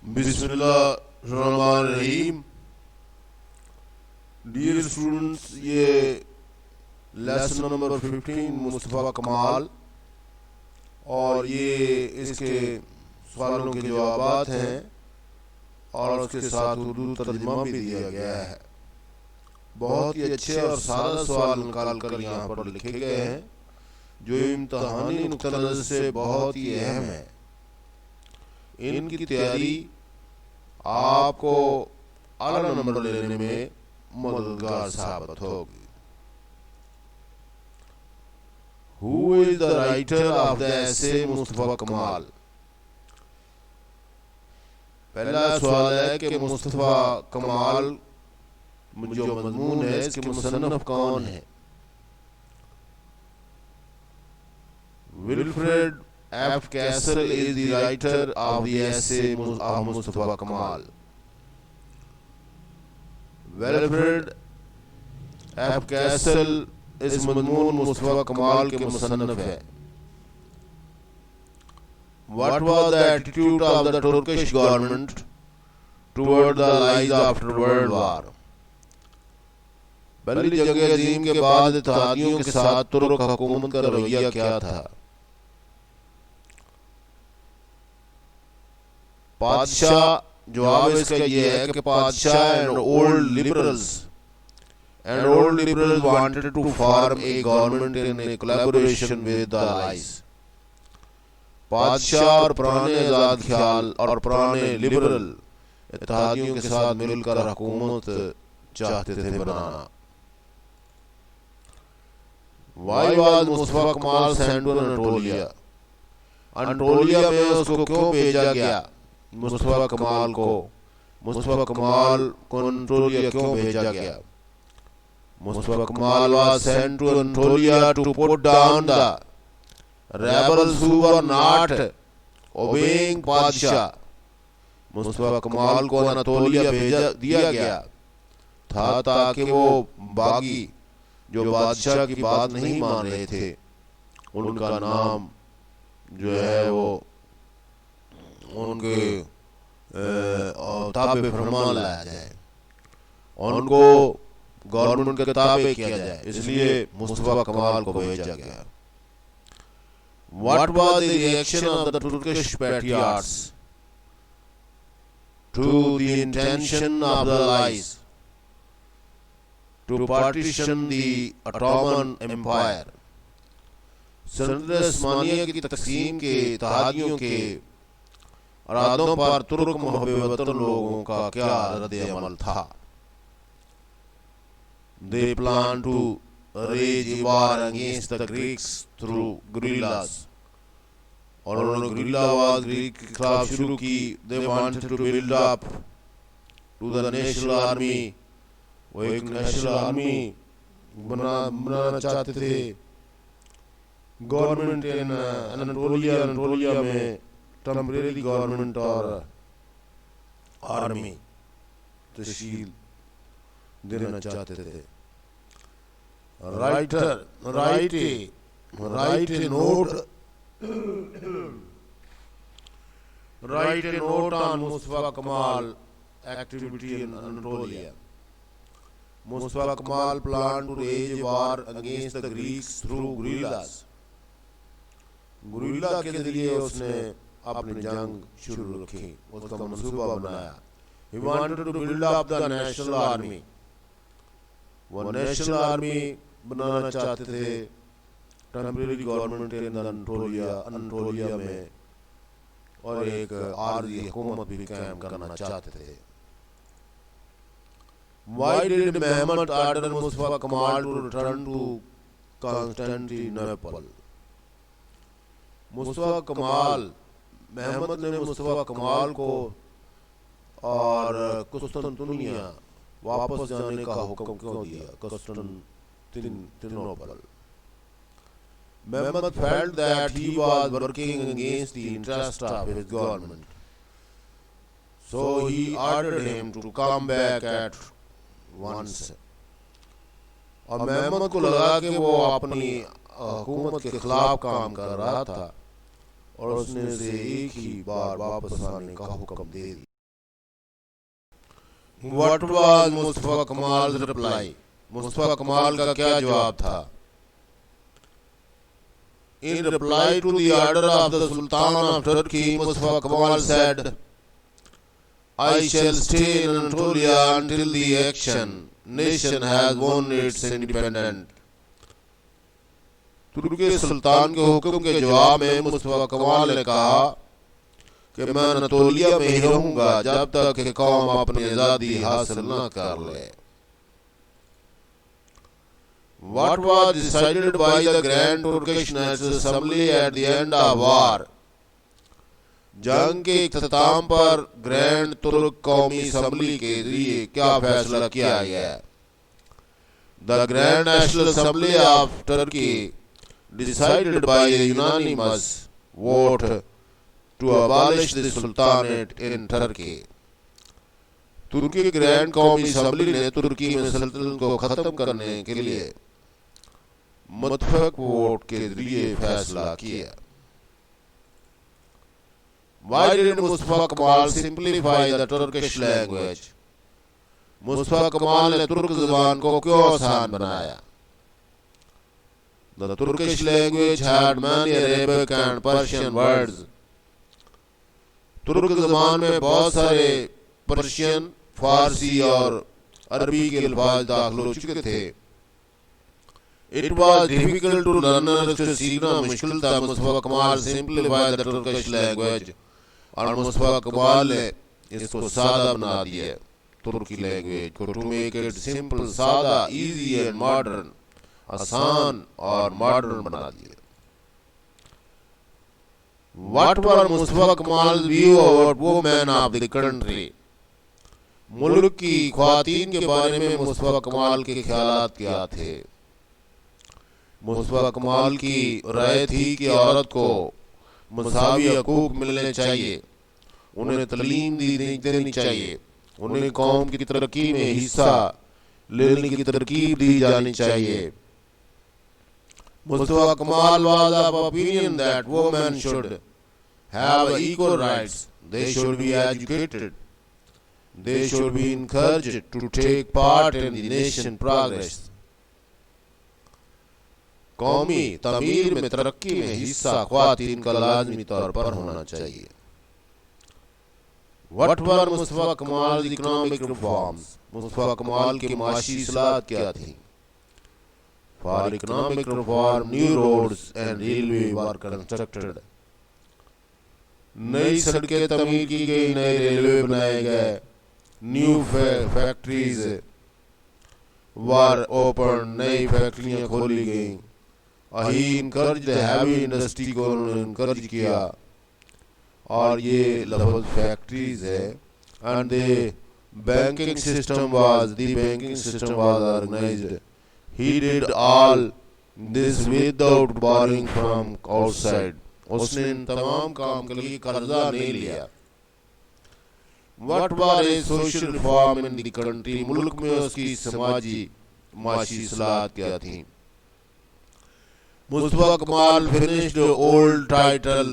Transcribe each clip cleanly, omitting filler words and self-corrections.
बिस्मिल्लाहिर्रहमानिर्रहीम। Dear students, ये lesson number 15 Mustafa कमाल और ये इसके सवालों के जवाबात हैं और उसके साथ उर्दू तर्जुमा भी दिया गया है। बहुत ही अच्छे और सादा सवाल निकाल कर यहाँ पर लिखे गए हैं जो इम्तहानी नुक्ता नज़र से बहुत ही अहम है। इनकी तैयारी आपको आला नंबर लेने में मददगार साबित होगी। Who is the writer of the essay Mustafa कमाल? पहला सवाल है कि मुस्तफ़ा कमाल जो मजमून है इसके मुसन्नफ कौन है? Wilfred F Castle is the writer of the essay of Mustafa Kemal. Wilfred F castle इस मजमून मुस्तफ़ा कमाल के मुसन्नफ है। What was the attitude of the Turkish government toward the allies after World War? पहली जंग अज़ीम के बाद इत्तेहादियों के साथ तुर्क हुकूमत का रवैया क्या था? पादशाह, जवाब इसका ये है कि पादशाह and old liberals wanted to form a government in a collaboration with the allies. पादशाह और पुराने आजाद ख्याल और पुराने लिबरल इत्तेहादियों के साथ मिलकर हुकूमत चाहते थे बनाना। Why was मुस्तफ़ा कमाल sent to Anatolia? अंटोलिया में उसको क्यों भेजा गया? मुस्तफ़ा कमाल को अंटोलिया क्यों भेजा गया? मुस्तफ़ा कमाल was sent to Anatolia to put down the rebels who were not obeying पादशाह। Mustafa कमाल को अनातोलिया भेजा दिया गया था ताकि वो बागी जो बादशाह की बात नहीं मान रहे थे उनका नाम जो है वो उनके ताबे फरमा लाया जाए, उनको गवर्नमेंट के ताबे किया जाए, इसलिए मुस्तफ़ा कमाल को भेजा गया। What was the reaction of the Turkish patriots to the intention of the allies to partition the Ottoman Empire? सल्तनत उस्मानिया की तकसीम के इत्तेहादियों के इरादों पर तुर्क महबे वतन लोगों का क्या रद्द-ए-अमल था? They planned to wage war against the Greeks through guerrillas. और उन्होंने गुरिल्लावाद ग्रीक के खिलाफ शुरू की। They wanted to build up to the national army. वो एक नेशनल आर्मी बनाना चाहते थे। गवर्नमेंट इन अनाटोलिया में टेम्परेरी गवर्नमेंट और आर्मी तश्कील देना चाहते थे। Write a note on Mustafa Kemal activity in Anatolia. Mustafa Kemal plan to wage war against the Greeks through guerrillas. Guerrilla के जरिए उसने अपनी जंग शुरू रखी, उसका मंसूबा बनाया। He wanted to build up the national army. वो नेशनल आर्मी बनाना चाहते थे। टेम्परेरी गवर्नमेंट इन अनाटोलिया में और एक आर्जी हुकूमत भी कायम करना चाहते थे। Why did Mehmet order Mustafa कमाल to return to Constantinople? मेहमत ने मुस्तफ़ा कमाल को और कुस्तुनतुनिया वापस जाने का हुक्म क्यों दिया? Constantinople. Mehmet felt that he was working against the interest of his government, so he ordered him to come back at once. और मेहमत को लगा कि वो अपनी हुकूमत के खिलाफ काम कर रहा था और उसने उसे एक ही बार वापस आने का हुक्म दे दिया। What was Mustafa Kamal's reply? Mustafa Kamal का क्या जवाब था? In reply to the order of the Sultan of Turkey, Mustafa Kamal said, I shall stay in Anatolia until the nation has won its independence. तुर्की के सुल्तान के हुक्म के जवाब में मुस्तफा कमाल ने कहा कि मैं अनातोलिया में ही रहूंगा जब तक कि कौम अपनी आजादी हासिल न कर ले। What was decided by the Grand Turkish National Assembly at the end of war? जंग के इख्तिताम पर ग्रैंड तुर्क कौमी असम्बली के जरिए क्या फैसला किया गया? The Grand National Assembly of Turkey decided by a unanimous vote to abolish the Sultanate in Turkey. तुर्की की ग्रैंड कौमी असम्बली ने तुर्की में सल्तनत को खत्म करने के लिए मुत्तफिक वोट के जरिए फैसला किया। Why did Mustafa Kamal simplify the Turkish language? Mustafa कमाल ने तुर्क ज़बान को क्यों आसान बनाया? The Turkish language had many Arabic and Persian words. तुर्क ज़बान में बहुत सारे पर्शियन, फारसी और अरबी के अल्फाज दाखिल हो चुके थे। It was difficult to learners to सीखना मुश्किल था। मुस्तफा कमाल simplified the Turkish language और मुस्तफा कमाल ने इसको सादा बना दिया तुर्की लैंग्वेज को, to make it simple, सादा, easy and modern, आसान और मॉडर्न बना दिया। What were मुस्तफा कमाल view about women of the country? मुल्क की ख्वातीन के बारे में मुस्तफा कमाल के ख्यालात क्या थे? मुस्तफा कमाल की राय थी कि औरत को मसावी हकूक मिलने चाहिए, उन्हें तलीम देनी चाहिए, उन्हें कौम की तरक्की में हिस्सा लेने की तरकीब दी जानी चाहिए। मुस्तफा कमाल was of opinion that women should have equal rights, they should be educated, they should be encouraged to take part in the nation progress. कौमी तमीर में तरक्की में हिस्सा ख्वातीन का लाजमी तौर पर होना चाहिए। What were मुस्तफा कमाल इकोनॉमिक रिफॉर्म्स? मुस्तफा कमाल की माशी इस्लाहत क्या थी? For economic reform, new roads and railway were constructed. नई सड़कें तमीर की गई, नए रेलवे बनाए गए, न्यू फैक्ट्रीज वर ओपन, नई फैक्ट्रियां खोली गई। ही इनकरेज हैवी इंडस्ट्री को उन्होंने इनकरेज किया, और ये लफ्ज फैक्ट्रीज है। And the banking system was organised. He did all this without borrowing from outside. उसने इन तमाम काम के लिए कर्जा नहीं लिया। What was a social reform in the country? मुल्क में उसकी समाजी माशी इस्लाहत क्या थी? मुस्तफा कमाल finished the old title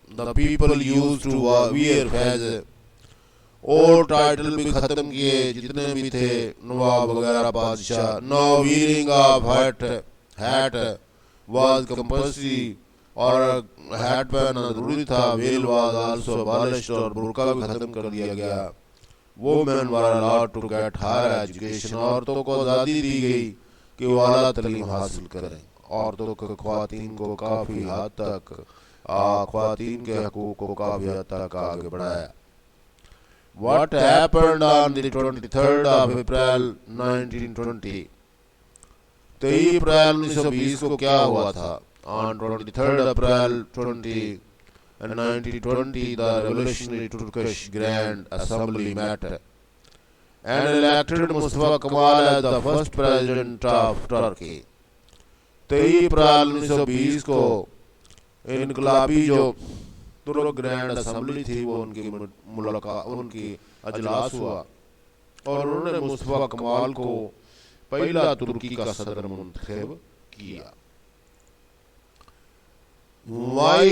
the people used to wear as और टाइटल भी खत्म किए जितने भी थे नवाब वगैरह बादशाह। Now wearing of hat was compulsory, और हैट पहनना जरूरी था। वेल was also abolished, और बुर्का भी खत्म कर दिया गया। Women were allowed to get higher education, औरतों को आज़ादी दी गई कि वो आला तालीम हासिल करें। औरतों को ख्वातीन को काफ़ी हद तक ख्वातीन के हकूक़ को काफ़ी हद तक आगे बढ़ाया। What happened on the 23rd of April 1920? 23 अप्रैल 1920 को क्या हुआ था? On 23rd April 1920, the Revolutionary Turkish Grand Assembly met and elected Mustafa Kemal as the first president of Turkey. 23 अप्रैल 1920 को इनकलाबी जो तुर्क ग्रैंड असेंबली थी वो उनकी अजलास हुआ, और उन्होंने मुस्तफा कमाल को पहला तुर्की का सदर मुंतखब किया। Why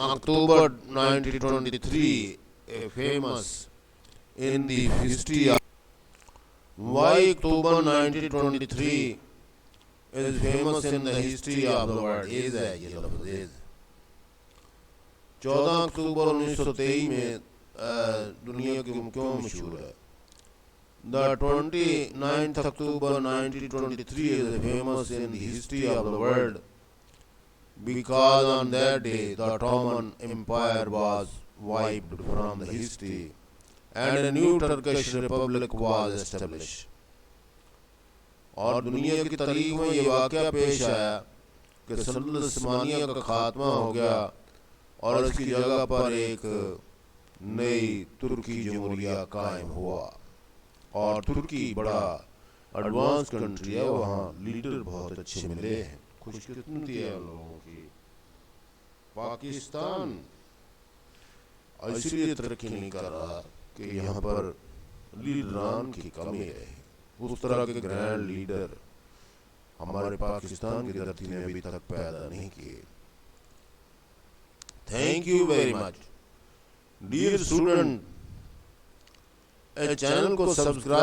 October 1923 a famous in the history of Why October 1923 is famous in the history of the world? is है ये लफ्ज़ is 14 अक्टूबर 1923 में दुनिया के क्यों मशहूर है? The 29th October 1923 is famous in the history of the world because on that day the Ottoman Empire was wiped from the history and a new Turkish Republic was established. और दुनिया की तारीख में ये वाक़या पेश आया कि सल्तनत उस्मानिया का खात्मा हो गया और इसकी जगह पर एक नई तुर्की जमहूरिया कायम हुआ। और तुर्की बड़ा एडवांस कंट्री है, वहाँ लीडर बहुत अच्छे मिले हैं, खुशकिस्मती है उन लोगों की। पाकिस्तान इसलिए तरक्की नहीं कर रहा कि यहाँ पर लीडरान की कमी रही, उस तरह के ग्रैंड लीडर हमारे पाकिस्तान की धरती में अभी तक पैदा नहीं किए। Thank you very much dear student. Channel को सब्सक्राइब